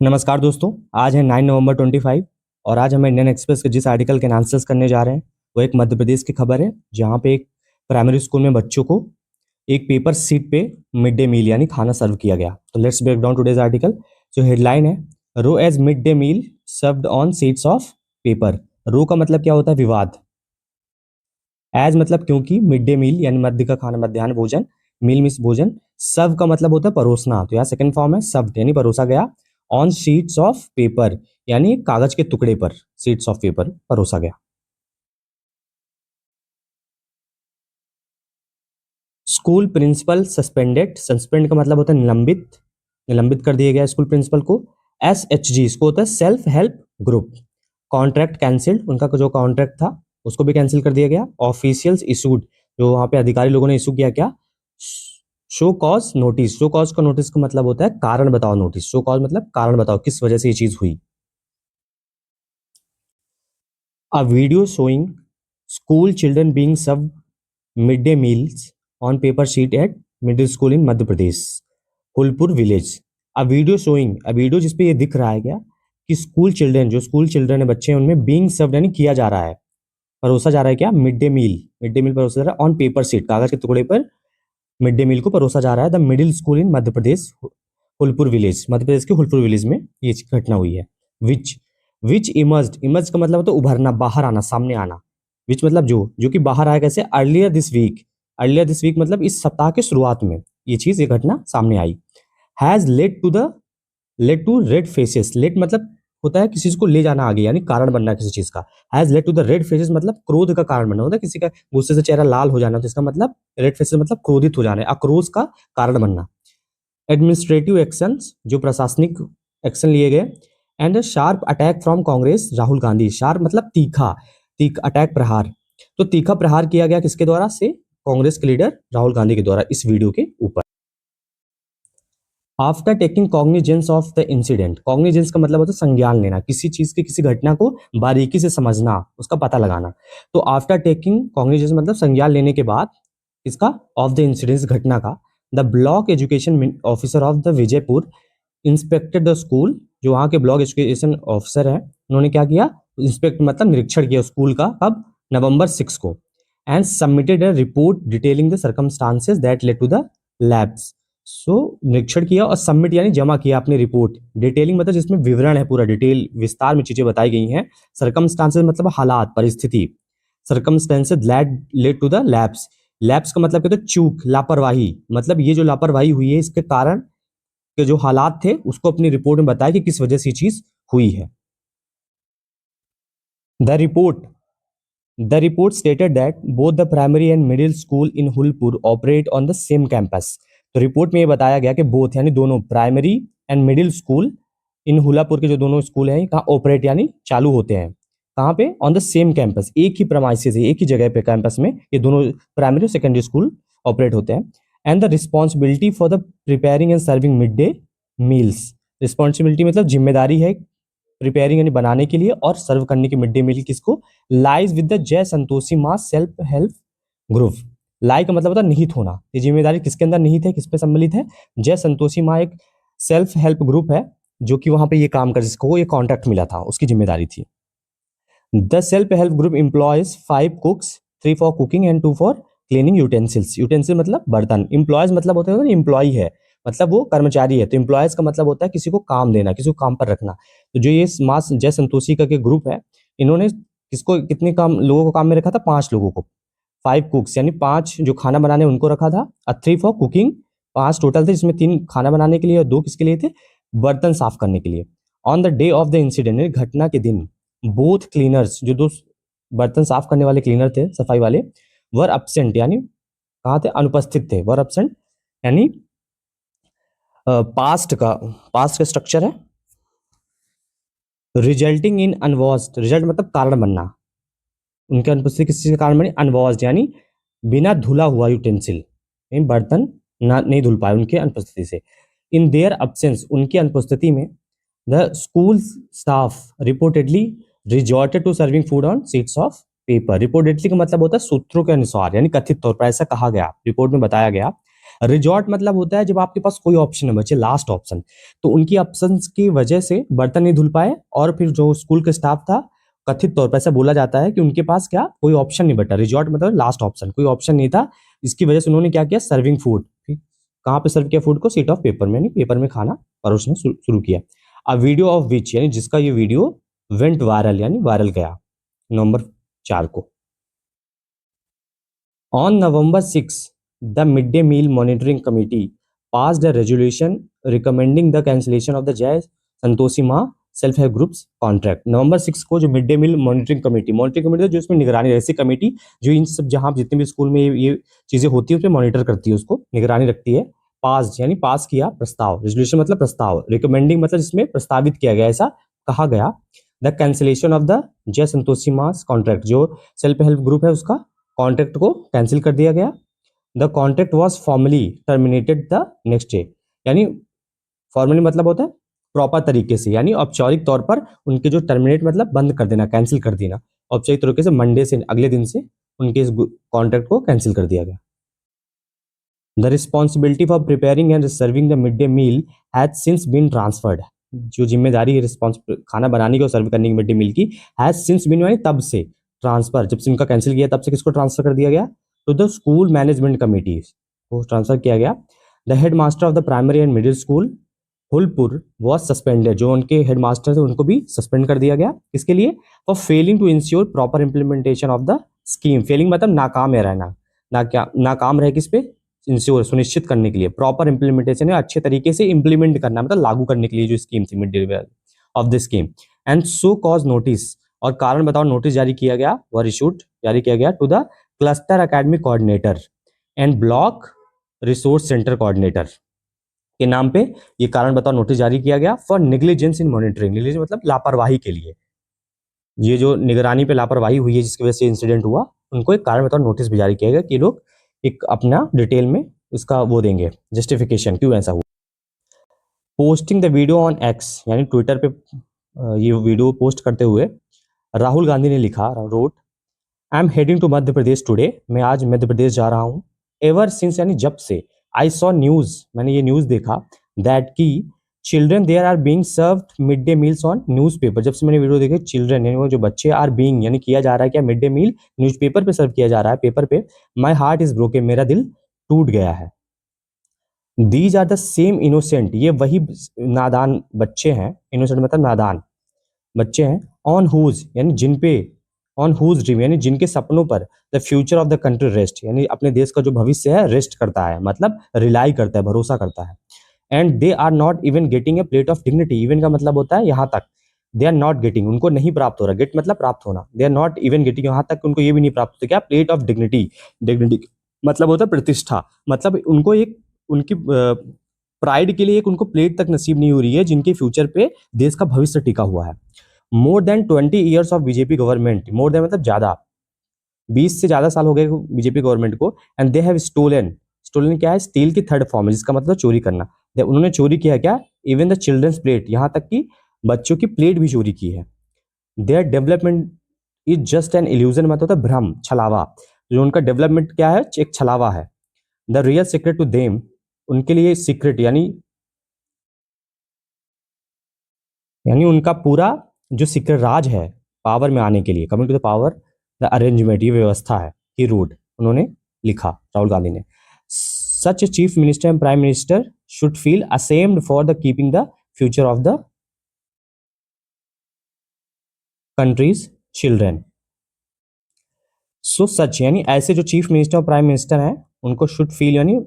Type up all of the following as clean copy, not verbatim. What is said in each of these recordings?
नमस्कार दोस्तों। आज है 9 नवंबर 25 और आज हम इंडियन एक्सप्रेस के जिस आर्टिकल के आंसर्स करने जा रहे हैं वो एक मध्य प्रदेश की खबर है, जहाँ पे एक प्राइमरी स्कूल में बच्चों को एक पेपर सीट पे मिड डे मील यानी खाना सर्व किया गया। तो let's break down today's article. जो हेडलाइन है, row as mid day meal served on sheets of paper. Row का मतलब क्या होता है? विवाद। एज मतलब क्योंकि, मिड डे मील यानी मध्य का खाना, मध्याह्न भोजन, मील मिस भोजन, सर्व का मतलब होता है परोसना, तो यहाँ सेकंड फॉर्म है सर्व्ड यानी परोसा गया। ऑन शीट्स ऑफ पेपर यानी कागज के टुकड़े पर, शीट्स ऑफ पेपर परोसा गया। स्कूल प्रिंसिपल सस्पेंडेड, सस्पेंड का मतलब होता है निलंबित, निलंबित कर दिया गया स्कूल प्रिंसिपल को। SHG इसको होता है self help group. Contract cancelled, उनका जो कॉन्ट्रैक्ट था उसको भी कैंसिल कर दिया गया। ऑफिशियल्स इशूड, जो वहां पे अधिकारी लोगों ने इशू किया क्या? Show cause notice. Show cause का नोटिस का मतलब होता है कारण बताओ नोटिस। शो कॉज मतलब कारण बताओ किस वजह से ये चीज हुई। A video showing school children being served midday meals on paper sheet at middle school in Madhya Pradesh, Phulpur village. A video showing, a video जिसपे ये दिख रहा है क्या कि स्कूल चिल्ड्रन, जो स्कूल चिल्ड्रन है बच्चे हैं, उनमें बीइंग सर्व्ड यानी किया जा रहा है, परोसा जा रहा है क्या? Mid day meal. Mid day meal परोसा जा रहा है ऑन पेपर शीट, कागज के टुकड़े पर मिड डे मील को परोसा जा रहा है। The middle school in Madhya Pradesh, Phulpur village, Madhya Pradesh के फुलपुर विलेज में ये घटना हुई है। विच, विच इमर्ज्ड, इमर्ज का मतलब होता है उभरना, बाहर आना, सामने आना। विच मतलब जो कि बाहर आया कैसे? Earlier this week. Earlier this week मतलब इस सप्ताह के शुरुआत में ये चीज, ये घटना सामने आई। Has led to red faces. Led मतलब होता है किसी चीज को ले जाना आगे, यानी कारण बनना किसी चीज का। Has led to the red faces मतलब क्रोध का कारण बनना होता है, किसी का गुस्से से चेहरा लाल हो जाना, तो इसका मतलब रेड फेसेस मतलब क्रोधित हो जाना है, आक्रोश का कारण बनना। एडमिनिस्ट्रेटिव एक्शंस, जो प्रशासनिक एक्शन लिए गए। And sharp attack from Congress Rahul Gandhi. Sharp मतलब तीखा, अटैक प्रहार। तो तीखा प्रहार किया गया किसके द्वारा से? कांग्रेस के लीडर राहुल गांधी के द्वारा इस वीडियो के ऊपर। After taking cognizance of the incident, cognizance का मतलब होता है संज्ञान लेना, किसी चीज की, किसी घटना को बारीकी से समझना, उसका पता लगाना। तो आफ्टर टेकिंग कॉग्निजेंस मतलब संज्ञान लेने के बाद इसका, ऑफ द इंसिडेंस घटना का, the block education officer of the Vijaypur inspected the school, जो वहां के ब्लॉक एजुकेशन ऑफिसर है, उन्होंने क्या किया? इंस्पेक्ट मतलब निरीक्षण किया स्कूल का, कब? November 6 को। And submitted a report detailing the circumstances that led to the lapse. So निरीक्षण किया और सबमिट यानी जमा किया अपनी रिपोर्ट। डिटेलिंग मतलब जिसमें विवरण है, पूरा डिटेल विस्तार में चीजें बताई गई हैं। सर्कमस्टांसेस मतलब हालात, परिस्थिति। Circumstances led to the lapse. Lapse का मतलब कहते हैं चूक, लापरवाही, मतलब ये जो लापरवाही हुई है इसके कारण के जो हालात थे उसको अपनी रिपोर्ट में बताया कि किस वजह से ये चीज हुई है। The report the report stated that both the primary and middle school in Hulpur operate on the same campus. तो रिपोर्ट में ये बताया गया कि बोथ यानी दोनों, primary and middle school in Hulapur के जो दोनों स्कूल हैं कहाँ ऑपरेट यानी चालू होते हैं, कहाँ पे? ऑन द सेम कैंपस, एक ही प्रमाइसिस है, एक ही जगह पे कैंपस में ये दोनों प्राइमरी और सेकेंडरी स्कूल ऑपरेट होते हैं। And the responsibility for the preparing and serving mid day meals. Responsibility मतलब जिम्मेदारी है प्रिपेयरिंग यानी बनाने के लिए और सर्व करने की मिड डे मील किसको? लाइज विद द जय संतोषी माँ सेल्फ हेल्प ग्रुप। लाई का मतलब होता है निहित होना, ये जिम्मेदारी किसके अंदर निहित है, किस पे सम्मिलित है? जय संतोषी माँ एक सेल्फ हेल्प ग्रुप है जो कि वहां पे ये काम कर, जिसको ये कॉन्ट्रैक्ट मिला था उसकी जिम्मेदारी थी। The self help group employees 5 कुक्स, 3 for cooking and 2 for cleaning utensils. Utensil मतलब बर्तन। एम्प्लॉयज मतलब होता है एम्प्लॉय है, मतलब वो कर्मचारी है, तो एम्प्लॉयज का मतलब होता है किसी को काम देना, किसी को काम पर रखना। तो जो ये माँ जय संतोषी का के ग्रुप है, इन्होंने किसको, कितने काम लोगों को काम में रखा था? 5 लोगों को। 5 कुक्स यानी 5 जो खाना बनाने उनको रखा था। 3 फॉर कुकिंग, 5 टोटल थे जिसमें 3 खाना बनाने के लिए और 2 किसके लिए थे? बर्तन साफ करने के लिए। On the day of the incident, घटना के दिन, बोथ क्लीनर्स, जो 2 बर्तन साफ करने वाले क्लीनर थे, सफाई वाले, वर अब्सेंट यानी कहाँ थे? अनुपस्थित थे। वर अब्सेंट यानी पास्ट का स्ट्रक्चर है। रिजल्टिंग इन अनवॉस्ड, रिजल्ट मतलब कारण बनना, उनके अनुपस्थिति किस चीज के कारण बनी? अनवॉस्ड यानी बिना धुला हुआ यूटेंसिल, बर्तन ना नहीं धुल पाए उनके अनुपस्थिति से। इन देयर अब्सेंस, उनकी अनुपस्थिति में, the school staff reportedly resorted to serving food on sheets of paper. Reportedly का मतलब होता है सूत्रों के अनुसार, यानी कथित तौर पर ऐसा कहा गया, रिपोर्ट में बताया गया रिजॉर्ट मतलब होता है जब आपके पास कोई ऑप्शन है बचे, लास्ट ऑप्शन। तो उनकी ऑप्शंस की वजह से बर्तन नहीं धुल पाए, और फिर जो स्कूल का स्टाफ था, कथित तौर पर ऐसा बोला जाता है कि उनके पास क्या कोई ऑप्शन नहीं बचा, रिजॉर्ट मतलब लास्ट ऑप्शन, कोई ऑप्शन नहीं था। इसकी वजह से उन्होंने क्या किया, सर्विंग फूड, कहाँ पे सर्व किया फूड को, शीट ऑफ पेपर में, यानी पेपर में खाना परोसना शुरू किया। अ वीडियो ऑफ विच, यानी जिसका ये वीडियो वेंट वायरल, यानी वायरल गया नवंबर 4 को। On November 6, the Midday Meal Monitoring Committee passed a resolution recommending the cancellation of the Jai Santoshi Ma self help groups contract. नवंबर 6 को जो mid day meal monitoring committee जो इसमें निगरानी, ऐसी कमेटी जो इन सब जहां जितने भी स्कूल में ये चीजें होती है उसमें मॉनिटर करती है, उसको निगरानी रखती है। पास यानी पास किया प्रस्ताव, रेजोल्यूशन मतलब प्रस्ताव, रिकमेंडिंग मतलब जिसमें प्रस्तावित किया गया, ऐसा कहा गया द कैंसिलेशन ऑफ द जय संतोषी मास कॉन्ट्रैक्ट, जो सेल्फ हेल्प ग्रुप है उसका कॉन्ट्रैक्ट को कैंसिल कर दिया गया। The contract was formally terminated the next day, यानी फॉर्मली मतलब होता है प्रॉपर तरीके से, यानी औपचारिक तौर पर उनके जो टर्मिनेट मतलब बंद कर देना, कैंसिल कर देना, औपचारिक तरीके से मंडे से अगले दिन से उनके इस कॉन्ट्रैक्ट को कैंसिल कर दिया गया। The responsibility for preparing and serving the mid day meal has since been transferred, जो जिम्मेदारी है रिस्पॉन्स खाना बनाने की और सर्व करने की मिड डे मील की, हैज सिंस बीन यानी तब से, ट्रांसफर जब से उनका कैंसिल किया तब से किसको ट्रांसफर कर दिया गया, to the school management committee को ट्रांसफर किया गया। The head master of the primary and middle school Hulpur was suspended, जो उनके हेड मास्टर थे उनको भी सस्पेंड कर दिया गया। इसके लिए for failing to ensure proper implementation of the scheme, failing मतलब नाकाम है रहना, ना क्या नाकाम रहे किस पे, इंश्योर सुनिश्चित करने के लिए, प्रॉपर इंप्लीमेंटेशन है अच्छे तरीके से इंप्लीमेंट करना मतलब लागू करने के लिए जो स्कीम थी mid day meal of the scheme. And show cause notice, और कारण बताओ नोटिस जारी किया गया, वर इशूड जारी किया गया to the cluster academic coordinator and block resource centre coordinator के नाम पे ये कारण बताओ नोटिस जारी किया गया for negligence in monitoring, negligence मतलब लापरवाही के लिए, ये जो निगरानी पे लापरवाही हुई है जिसकी वजह से इंसिडेंट हुआ, उनको एक कारण बताओ नोटिस भी जारी किया गया कि लोग एक अपना डिटेल में उसका वो देंगे जस्टिफिकेशन क्यों ऐसा हुआ। Posting the video on x, यानी ट्विटर पे ये वीडियो पोस्ट करते हुए राहुल गांधी ने लिखा, wrote I am heading to Madhya Pradesh today, मैं आज मध्य प्रदेश जा रहा हूँ। एवर सिंस यानी जब से, आई सॉ न्यूज, मैंने ये न्यूज देखा, दैट की children there are being served mid day meals on newspaper, जब से मैंने वीडियो देखे चिल्ड्रन यानी वो जो बच्चे आर बीइंग यानी किया जा रहा है क्या, मिड डे मील न्यूज़पेपर पे सर्व किया जा रहा है, पेपर पे। माई हार्ट इज ब्रोकन, मेरा दिल टूट गया है। These are the same innocent, ये वही नादान बच्चे हैं, इनोसेंट मतलब नादान बच्चे हैं, ऑन हुज यानी जिन पे, ऑन हुज ड्रीम यानी जिनके सपनों पर the future of the country rest, यानी अपने देश का जो भविष्य है रेस्ट करता है, मतलब रिलाई करता है, भरोसा करता है। And they are not even getting a plate of dignity, even का मतलब होता है यहाँ तक, दे आर नॉट गेटिंग उनको नहीं प्राप्त हो रहा, गेट मतलब प्राप्त होना, they are not even getting यहाँ तक उनको ये भी नहीं प्राप्त होता क्या, प्लेट ऑफ डिग्निटी, डिग्निटी मतलब होता है प्रतिष्ठा, मतलब उनको एक उनकी प्राइड के लिए एक उनको प्लेट तक नसीब नहीं हो रही है जिनके फ्यूचर पे देश का भविष्य टिका हुआ है। More than 20 years of BJP government, more than मतलब ज्यादा, 20 से ज्यादा साल हो गए बीजेपी गवर्नमेंट को, and they have stolen, stolen क्या है, स्टील की थर्ड फॉर्म है जिसका मतलब चोरी करना, उन्होंने चोरी किया क्या, इवन द चिल्ड्रंस प्लेट, यहाँ तक कि बच्चों की प्लेट भी चोरी की है। Their development is just an illusion, मतलब होता है भ्रम, छलावा, जो उनका डेवलपमेंट क्या है, एक छलावा है। The real secret to them, उनके लिए सीक्रेट यानी उनका पूरा जो सीक्रेट राज है पावर में आने के लिए, coming to the power, the arrangement ये व्यवस्था है, ही रूट उन्होंने लिखा राहुल गांधी ने। Such chief minister and prime minister should feel ashamed for the keeping the future of the country's children. So such यानी ऐसे जो चीफ मिनिस्टर और प्राइम मिनिस्टर हैं उनको शुड फील यानी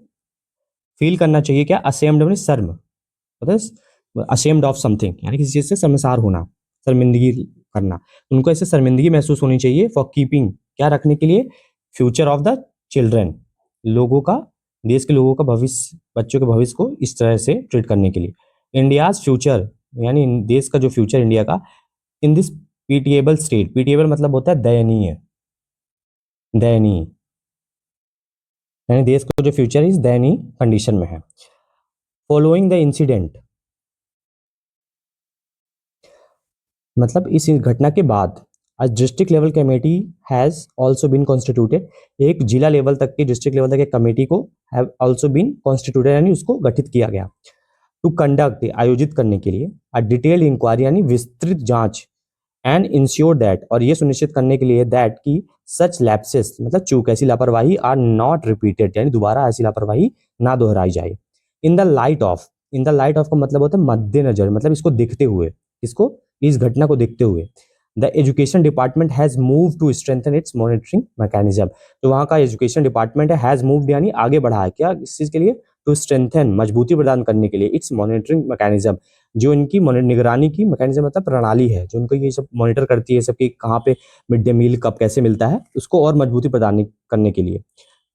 फील करना चाहिए क्या, असेम्ड यानी शर्म, मतलब असेम्ड ऑफ समथिंग यानी किसी चीज से शर्मसार होना, शर्मिंदगी करना, उनको ऐसे शर्मिंदगी महसूस होनी चाहिए फॉर कीपिंग क्या रखने के लिए, फ्यूचर ऑफ द चिल्ड्रन, लोगों का, देश के लोगों का भविष्य, बच्चों के भविष्य को इस तरह से ट्रीट करने के लिए। इंडियाज फ्यूचर यानी देश का जो फ्यूचर इंडिया का, in this pitiable state, pitiable मतलब होता है दयनीय, दयनीय यानी देश का जो फ्यूचर इस दयनीय कंडीशन में है। फॉलोइंग द इंसिडेंट मतलब इस घटना के बाद, आज district level committee has also been constituted, एक जिला लेवल तक की डिस्ट्रिक्ट लेवल तक एक कमेटी को हैव ऑल्सो बीन कॉन्स्टिट्यूटेड यानी उसको गठित किया गया टू कंडक्ट आयोजित करने के लिए अ डिटेल्ड इंक्वायरी यानी विस्तृत जांच एंड इंश्योर दैट और ये सुनिश्चित करने के लिए दैट की सच लैप्सेस मतलब चूक ऐसी लापरवाही आर नॉट रिपीटेड यानी दोबारा ऐसी लापरवाही ना दोहराई जाए। In the light of, in the light of का मतलब होता है मद्देनजर, मतलब इसको देखते हुए, इसको इस घटना को देखते हुए the education department has move to strengthen its monitoring mechanism. तो वहाँ का एजुकेशन डिपार्टमेंट है हैज मूव्ड यानी आगे बढ़ा है क्या इस चीज के लिए, टू स्ट्रेंथन मजबूती प्रदान करने के लिए इट्स मॉनिटरिंग मैकेनिज्म, जो इनकी निगरानी की मैकेनिज्म मतलब प्रणाली है जो उनको ये सब मॉनिटर करती है सबकी कहाँ पे मिड डे मील कब कैसे मिलता है उसको और मजबूती प्रदान करने के लिए।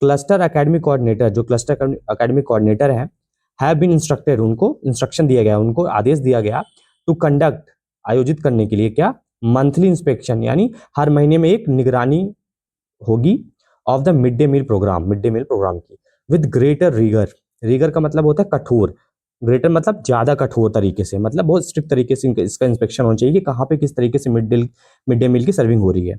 क्लस्टर एकेडमिक कोऑर्डिनेटर, जो क्लस्टर एकेडमिक कोऑर्डिनेटर है हैव बीन इंस्ट्रक्टेड, उनको इंस्ट्रक्शन दिया गया, उनको आदेश दिया गया टू कंडक्ट आयोजित करने के लिए क्या मंथली इंस्पेक्शन यानी हर महीने में एक निगरानी होगी of the mid day meal program, mid day meal program की विद ग्रेटर रीगर, रीगर का मतलब होता है कठोर, ग्रेटर मतलब ज्यादा कठोर तरीके से, मतलब बहुत स्ट्रिक्ट तरीके से इसका इंस्पेक्शन होना चाहिए कि कहाँ पे किस तरीके से मिड डे मील की सर्विंग हो रही है।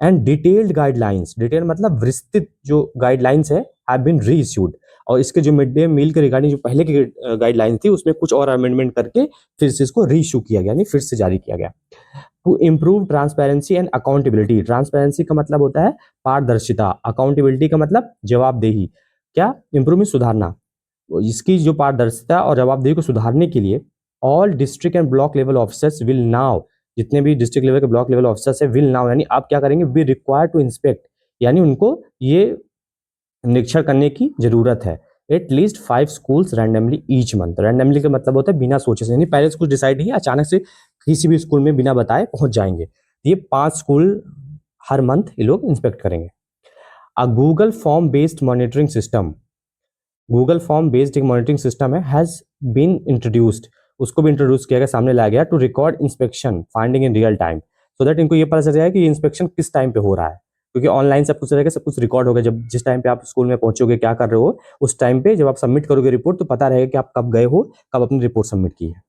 एंड डिटेल्ड गाइडलाइंस, डिटेल मतलब विस्तृत जो गाइडलाइंस है हैव बीन री इश्यूड, और इसके जो मिड डे मील के रिगार्डिंग जो पहले की गाइडलाइंस थी उसमें कुछ और अमेंडमेंट करके फिर से इसको री इशू किया गया यानी फिर से जारी किया गया। To improve transparency and accountability, transparency का मतलब होता है पारदर्शिता, अकाउंटेबिलिटी का मतलब जवाबदेही, क्या इंप्रूवमेंट सुधारना, इसकी जो पारदर्शिता और जवाबदेही को सुधारने के लिए all district and block level officers will now, जितने भी डिस्ट्रिक्ट लेवल के ब्लॉक लेवल ऑफिसर्स है विल नाउ यानी आप क्या करेंगे, बी रिक्वायर्ड टू इंस्पेक्ट यानी उनको ये निरीक्षण करने की जरूरत है at least 5 schools randomly each month, randomly का मतलब होता है बिना सोचे से, यानी पहले से कुछ डिसाइड नहीं है अचानक से किसी भी स्कूल में बिना बताए पहुंच जाएंगे, ये 5 स्कूल हर मंथ ये लोग इंस्पेक्ट करेंगे। A Google form based monitoring system, Google form based एक मॉनिटरिंग सिस्टम है हैज बीन इंट्रोड्यूस्ड, उसको भी इंट्रोड्यूस किया गया, सामने लाया गया to record inspection finding in real time, so that इनको ये पता चल जाए कि ये इंस्पेक्शन किस टाइम पे हो रहा है, क्योंकि ऑनलाइन सब कुछ रहेगा, सब कुछ रिकॉर्ड होगा, जब जिस टाइम पे आप स्कूल में पहुंचोगे क्या कर रहे हो उस टाइम पे जब आप सबमिट करोगे रिपोर्ट तो पता रहेगा कि आप कब गए हो, कब अपनी रिपोर्ट सबमिट की है।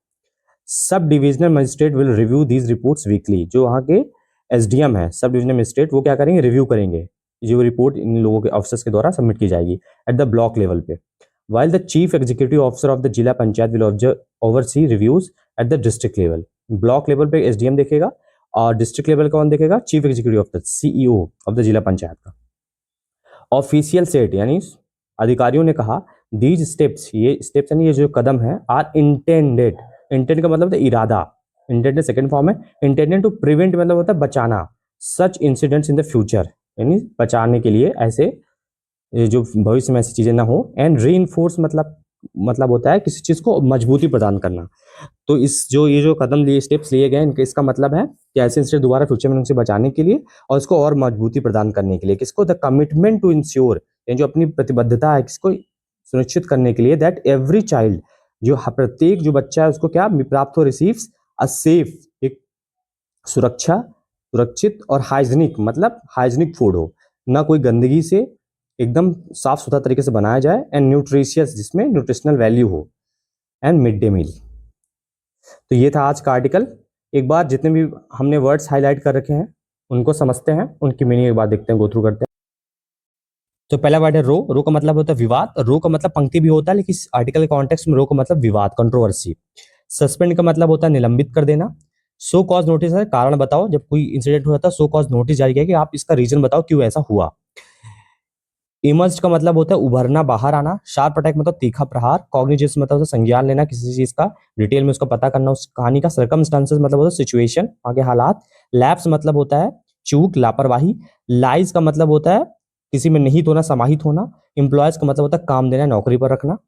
Sub divisional magistrate will review these reports weekly, जो वहाँ के एसडीएम है सब डिविजनल मजिस्ट्रेट वो क्या करेंगे, रिव्यू करेंगे जो रिपोर्ट इन लोगों के ऑफिसर्स के द्वारा सबमिट की जाएगी एट द ब्लॉक लेवल पे, while the chief executive officer of the जिला panchayat will oversee reviews at the district level, block level पे एसडीएम देखेगा और डिस्ट्रिक्ट लेवल कौन देखेगा, chief executive of the CEO of the जिला पंचायत का। ऑफिशियल सेट यानी अधिकारियों ने कहा दीज स्टेप्स, ये स्टेप्स यानी ये जो कदम है आर इंटेंडेड, इंटेंड का मतलब इरादा, इंटेंडेड सेकंड फॉर्म है, इंटेंडेड टू प्रिवेंट मतलब होता है बचाना, such incidents in the future यानी बचाने के लिए ऐसे जो भविष्य में ऐसी चीजें ना हो, एंड री मतलब होता है किसी चीज को मजबूती प्रदान करना, तो इस जो ये जो कदम लिए स्टेप्स लिए गए इनके इसका मतलब है कि ऐसे इंसिडेंट दोबारा फ्यूचर में उनसे बचाने के लिए और इसको और मजबूती प्रदान करने के लिए, किसको, द कमिटमेंट टू इंश्योर जो अपनी प्रतिबद्धता है किसको सुनिश्चित करने के लिए दैट एवरी चाइल्ड, जो प्रत्येक जो बच्चा है उसको क्या प्राप्त हो, रिसीव्स अ सेफ एक सुरक्षित और हाइजीनिक मतलब हाइजीनिक फूड हो, ना कोई गंदगी से एकदम साफ सुथरा तरीके से बनाया जाए, एंड न्यूट्रिशियस जिसमें न्यूट्रिशनल वैल्यू हो, एंड मिड डे मील। तो ये था आज का आर्टिकल, एक बार जितने भी हमने वर्ड्स हाईलाइट कर रखे हैं उनको समझते हैं, उनकी मीनिंग एक बार देखते हैं, गो थ्रू करते हैं। तो पहला वर्ड है रो, रो का मतलब होता है विवाद, रो का मतलब पंक्ति भी होता है लेकिन इस आर्टिकल के कॉन्टेक्स्ट में रो का मतलब विवाद, कंट्रोवर्सी। सस्पेंड का मतलब होता है निलंबित कर देना। सो कॉज नोटिस है कारण बताओ, जब कोई इंसिडेंट हो जाता है सो कॉज नोटिस जारी किया कि आप इसका रीजन बताओ क्यों ऐसा हुआ। इमर्ज का मतलब होता है उभरना, बाहर आना। शार्प अटैक मतलब तीखा प्रहार। कॉग्निजेंस मतलब होता है संज्ञान लेना किसी चीज का, डिटेल में उसका पता करना उस कहानी का। सर्कमस्टांसेस मतलब होता है सिचुएशन, आगे हालात। लैप्स मतलब होता है चूक, लापरवाही। लाइज का मतलब होता है किसी में निहित होना, समाहित होना। एम्प्लॉयज का मतलब होता है काम देना, नौकरी पर रखना।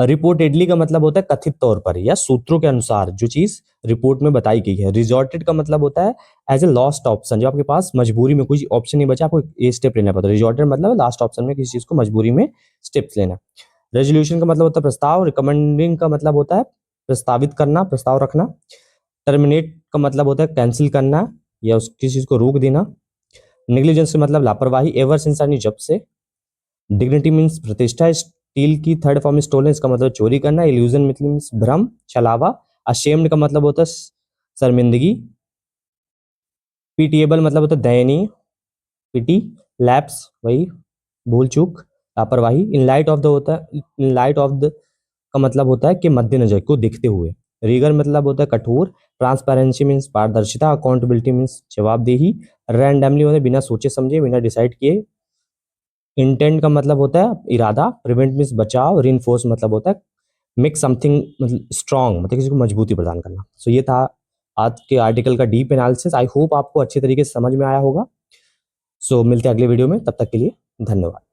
रिपोर्टेडली का मतलब होता है कथित तौर पर या सूत्रों के अनुसार जो चीज रिपोर्ट में बताई गई है। रिजॉर्टेड का मतलब होता है एज ए लास्ट ऑप्शन, जो आपके पास मजबूरी में कोई ऑप्शन नहीं बचा, आपको ये स्टेप लेना पड़ता है। रिजॉर्टेड मतलब लास्ट ऑप्शन में किसी चीज को मजबूरी में स्टेप्स लेना। रेजोल्यूशन का मतलब होता है प्रस्ताव। रिकमेंडिंग का मतलब होता है प्रस्तावित करना, प्रस्ताव रखना। टर्मिनेट का मतलब होता है कैंसिल करना या उस किसी चीज को रोक देना। नेग्लिजेंस का मतलब लापरवाही। एवर सिंस यानी जब से। डिग्निटी मीन्स प्रतिष्ठा। स्टील की थर्ड फॉर्म स्टोलन, इसका मतलब चोरी करना। इल्यूजन मीन्स भ्रम, छलावा। अशेम्ड का मतलब होता है शर्मिंदगी। पीटीएबल मतलब होता है दयनीय, पिटी, लैप्स वही भूल चूक, लापरवाही, इन लाइट ऑफ द होता है, इन लाइट ऑफ द का मतलब होता है कि मद्देनजर को देखते हुए, रीगर मतलब होता है कठोर, ट्रांसपेरेंसी मीन्स पारदर्शिता, अकाउंटेबिलिटी मीन्स जवाबदेही, रैंडमली मतलब बिना सोचे समझे, बिना डिसाइड किए, इंटेंट का मतलब होता है इरादा, प्रिवेंट मीन्स बचाव, रीइंफोर्स मतलब होता है मेक समथिंग मतलब स्ट्रांग मतलब किसी को मजबूती प्रदान करना। सो ये था आज के आर्टिकल का डीप एनालिसिस। आई होप आपको अच्छे तरीके से समझ में आया होगा। सो मिलते हैं अगले वीडियो में, तब तक के लिए धन्यवाद।